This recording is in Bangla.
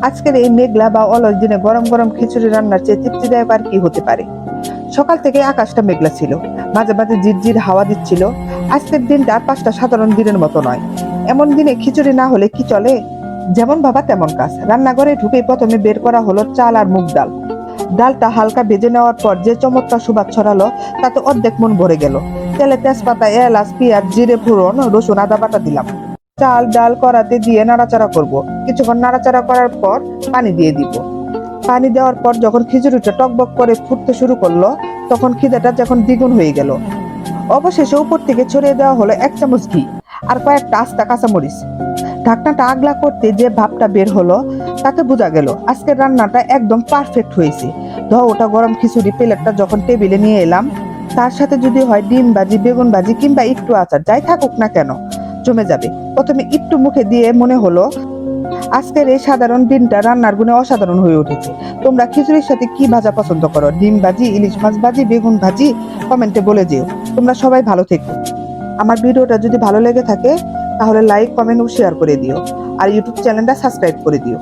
আজকের এই মেঘলা বা অলস দিনে গরম গরম খিচুড়ি রান্নার চেয়ে তৃপ্তিদায়ক আর কি হতে পারে। সকাল থেকে আকাশটা মেঘলা ছিল, মাঝে মাঝে ঝিরঝির হাওয়া দিচ্ছিল। আজকের দিনটা পাঁচটা সাধারণ দিনের মতো নয়। এমন দিনে খিচুড়ি না হলে কি চলে? যেমন ভাবা তেমন কাজ। রান্নাঘরে ঢুকেই প্রথমে বের করা হলো চাল আর মুগ ডাল। ডালটা হালকা ভেজে নেওয়ার পর যে চমৎকার সুবাদ ছড়ালো, তাতে অর্ধেক মন ভরে গেল। তেলে তেজপাতা, এলাচ, পেঁয়াজ, জিরে ফোড়ন, রসুন, আদা বাটা দিলাম। চাল ডাল কড়াতে দিয়ে নাড়াচাড়া করব। কিছুক্ষণ নাড়াচাড়া করার পর পানি দিয়ে দিব। পানি দেওয়ার পর যখন খিচুড়িটা টকবক করে ফুটতে শুরু করলো, তখন খিদেটা যখন দ্বিগুণ হয়ে গেল। অবশেষে উপর থেকে ছড়িয়ে দেওয়া হলো 1 চামচ ঘি আর কয়েকটা আস্তা কাঁচামরিচ। ঢাকনাটা আগলা করতে যে ভাবটা বের হলো, তাতে বোঝা গেল আজকের রান্নাটা একদম পারফেক্ট হয়েছে। ওটা গরম খিচুড়ি প্লেটটা যখন টেবিলে নিয়ে এলাম, তার সাথে যদি হয় ডিম ভাজি, বেগুন ভাজি কিংবা একটু আচার, যাই থাকুক না কেন, জমে যাবে। প্রথমে একটু মুখে দিয়ে মনে হলো আজকের এই সাধারণ দিনটা রান্নার গুণে অসাধারণ হয়ে উঠেছে। তোমরা খিচুড়ির সাথে কি ভাজা পছন্দ করো? ডিম ভাজি, ইলিশ মাছ ভাজি, বেগুন ভাজি? কমেন্টে বলে যেও। তোমরা সবাই ভালো থেকো। আমার ভিডিওটা যদি ভালো লেগে থাকে, তাহলে লাইক, কমেন্ট ও শেয়ার করে দিও। আর ইউটিউব চ্যানেলটা সাবস্ক্রাইব করে দিও।